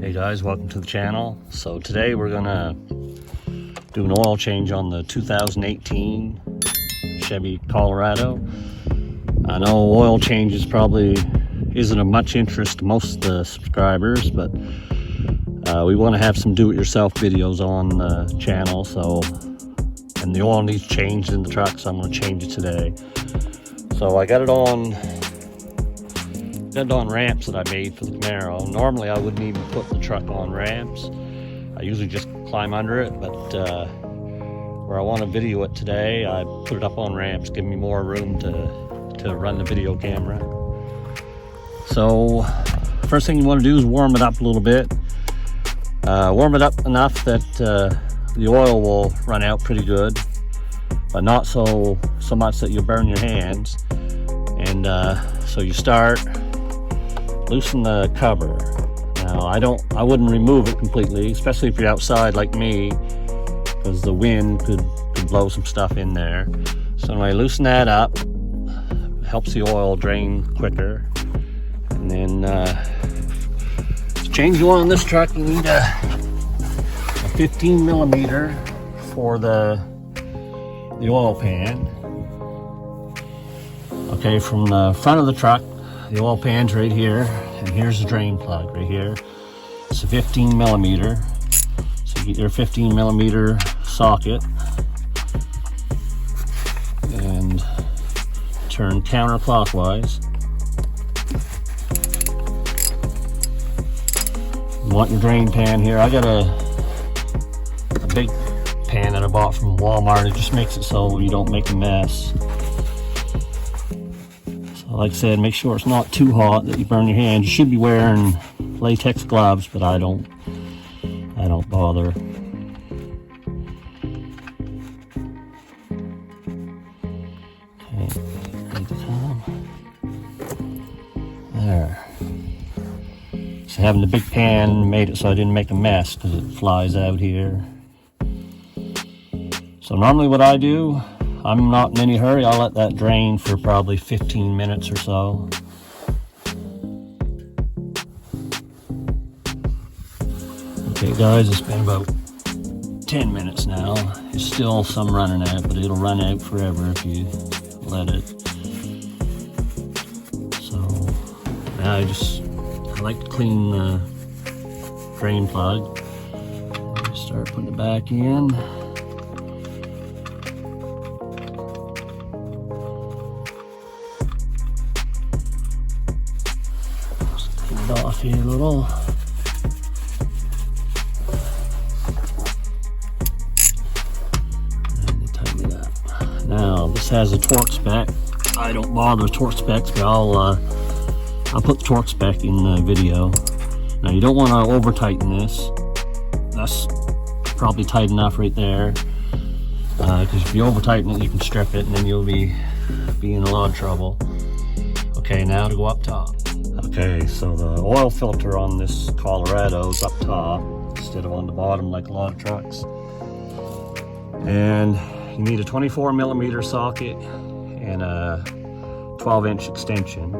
Hey guys, welcome to the channel. So today we're gonna do an oil change on the 2018 Chevy Colorado. I know oil changes probably isn't of much interest to most of the subscribers, but we want to have some do-it-yourself videos on the channel. And the oil needs changed in the truck, so I'm going to change it today. So I got it on ramps that I made for the Camaro. Normally I wouldn't even put the truck on ramps. I usually just climb under it, but where I want to video it today, I put it up on ramps, give me more room to run the video camera. So first thing you want to do is warm it up a little bit. Warm it up enough that the oil will run out pretty good, but not so much that you'll burn your hands. And so you start, loosen the cover. Now I wouldn't remove it completely, especially if you're outside like me, because the wind could blow some stuff in there. So anyway, loosen that up, helps the oil drain quicker. And then to change the oil in this truck, you need a 15 millimeter for the oil pan. Okay, from the front of the truck, the oil pan's right here, and here's the drain plug right here. It's a 15 millimeter. So you get your 15 millimeter socket and turn counterclockwise. You want your drain pan here. I got a big pan that I bought from Walmart. It just makes it so you don't make a mess. Like I said, make sure it's not too hot that you burn your hands. You should be wearing latex gloves, but I don't bother. Okay, there. So having the big pan made it so I didn't make a mess because it flies out here. So normally what I do, I'm not in any hurry. I'll let that drain for probably 15 minutes or so. Okay guys, it's been about 10 minutes now. There's still some running out, but it'll run out forever if you let it. So now I like to clean the drain plug. Start putting it back in. Off here a little. And tighten it up. Now this has a torque spec. I don't bother with torque specs, but I'll put the torque spec in the video. Now you don't want to over tighten this. That's probably tight enough right there. Because if you over tighten it, you can strip it, and then you'll be in a lot of trouble. Okay, now to go up top. Okay, so the oil filter on this Colorado is up top instead of on the bottom like a lot of trucks. And you need a 24 millimeter socket and a 12-inch extension.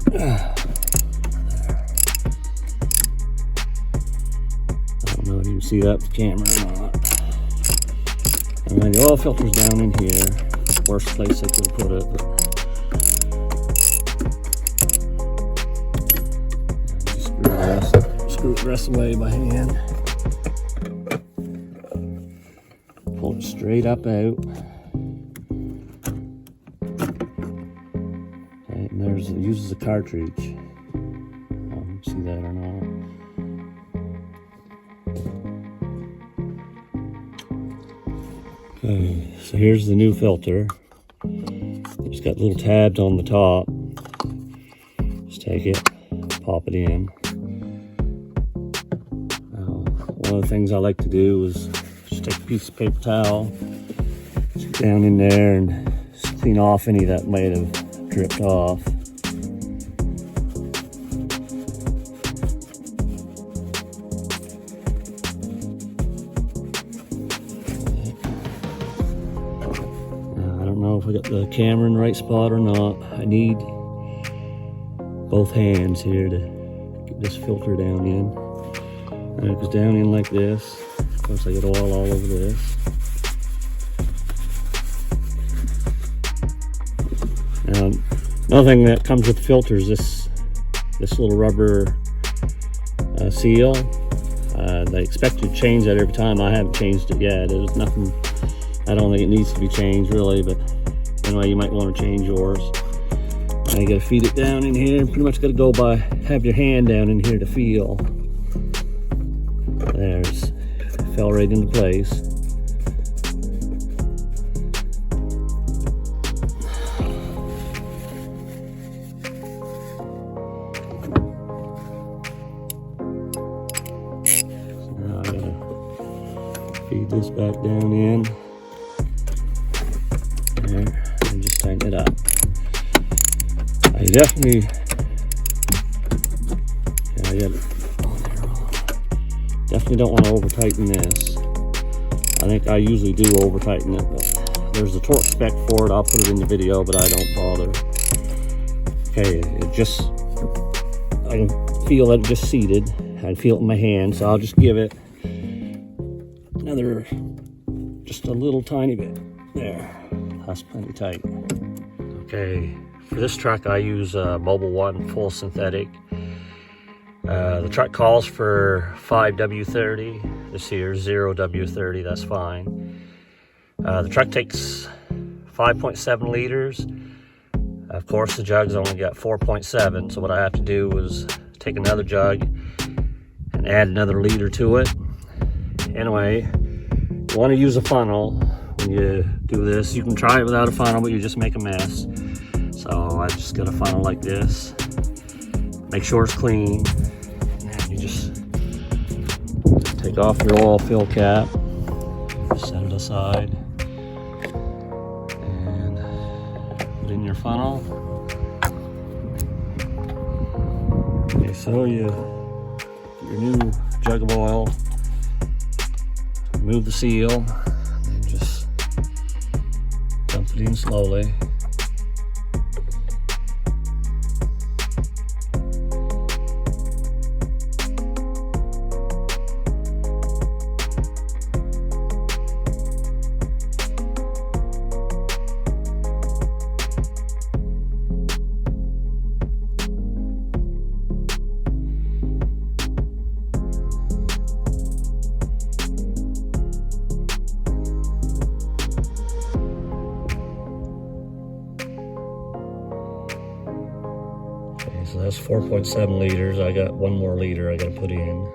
I don't know if you can see that with the camera or not. And then the oil filter's down in here. Worst place I could have put it, but screw the rest away by hand. Pull it straight up out. Okay, and it uses a cartridge. See that or not? Okay, so here's the new filter. It's got little tabs on the top. Just take it, pop it in. Now, one of the things I like to do is just take a piece of paper towel, just get down in there and just clean off any that might have dripped off. I don't know if I got the camera in the right spot or not. I need both hands here to get this filter down in. And it goes down in like this. Of course, I get oil all over this. Another thing that comes with the filter is this little rubber seal. They expect you to change that every time. I haven't changed it yet. There's nothing, I don't think it needs to be changed really, but anyway, you might want to change yours. Now you gotta feed it down in here. Pretty much gotta go by, have your hand down in here to feel. There's, fell right into place. So now I gotta feed this back down in. There, and just tighten it up. You definitely, definitely don't want to over tighten this. I think I usually do over tighten it, but there's a torque spec for it. I'll put it in the video, but I don't bother. Okay, it just, I can feel that it just seated. I can feel it in my hand, so I'll just give it another, just a little tiny bit. There, that's plenty tight. Okay. For this truck, I use Mobile One full synthetic. The truck calls for 5W30. This here is 0W30, that's fine. The truck takes 5.7 liters. Of course, the jug's only got 4.7, so what I have to do is take another jug and add another liter to it. Anyway, you want to use a funnel when you do this. You can try it without a funnel, but you just make a mess. So I just got a funnel like this. Make sure it's clean. And you just take off your oil fill cap, set it aside, and put in your funnel. Okay, so you get your new jug of oil, remove the seal, and just dump it in slowly. So that's 4.7 liters. I got one more liter I got to put in.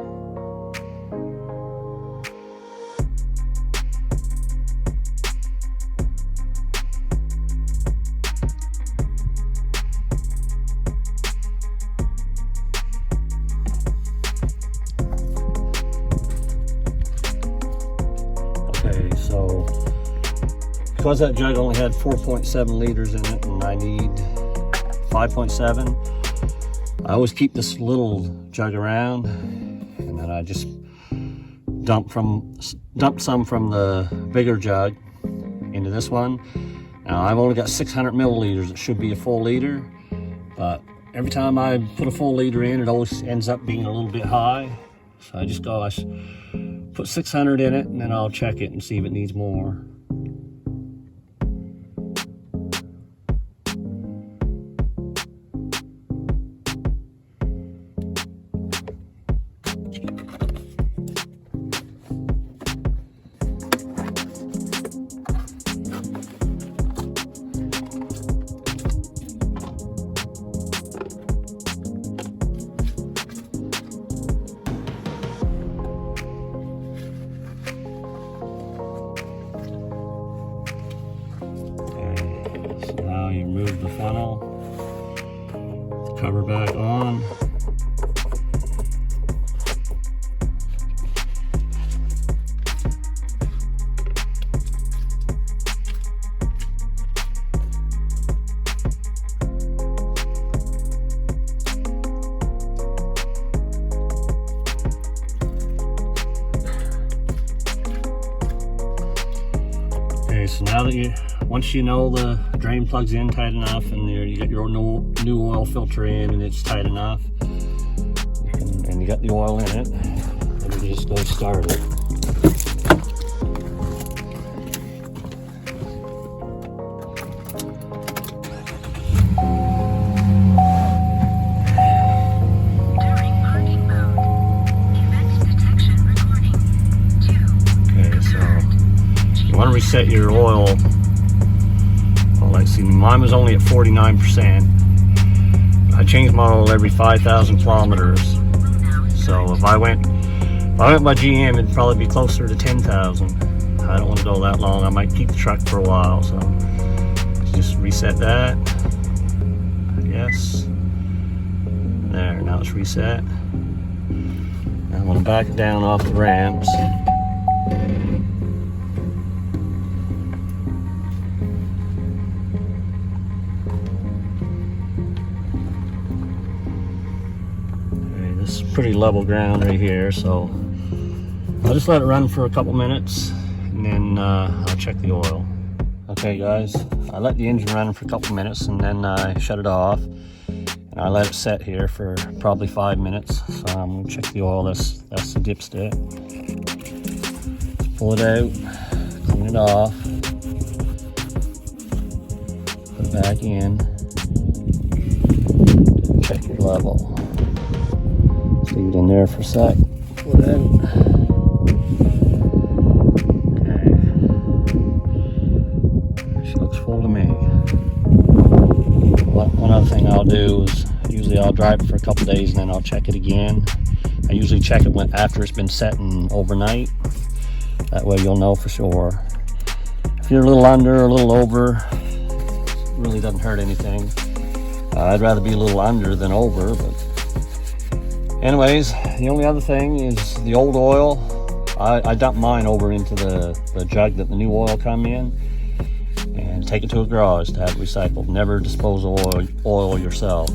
Okay, so because that jug only had 4.7 liters in it and I need 5.7, I always keep this little jug around, and then I just dump some from the bigger jug into this one. Now I've only got 600 milliliters. It should be a full liter, but every time I put a full liter in, it always ends up being a little bit high. So I just put 600 in it, and then I'll check it and see if it needs more. You remove the funnel, the cover back on. Okay, so now that once you know the drain plug's in tight enough and you get your new oil filter in and it's tight enough, and you got the oil in it, then you just go start it. You want to reset your oil. Well, let's see, mine was only at 49%. I change my oil every 5,000 kilometers. So if I went by GM, it'd probably be closer to 10,000. I don't want to go that long. I might keep the truck for a while. So just reset that. Yes. There. Now it's reset. Now I'm going to back it down off the ramps. It's pretty level ground right here, so I'll just let it run for a couple minutes and then I'll check the oil. Okay guys, I let the engine run for a couple minutes and then I shut it off and I let it set here for probably 5 minutes. So I'm going to check the oil. That's the dipstick. Let's pull it out, clean it off, put it back in, check your level. Leave it in there for a sec. Pull it out. Okay. She looks full to me. One other thing I'll do is usually I'll drive it for a couple days and then I'll check it again. I usually check it after it's been setting overnight. That way you'll know for sure. If you're a little under or a little over, it really doesn't hurt anything. I'd rather be a little under than over, but anyways, the only other thing is the old oil. I dump mine over into the jug that the new oil come in and take it to a garage to have it recycled. Never dispose of oil yourself.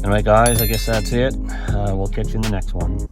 Anyway guys, I guess that's it. We'll catch you in the next one.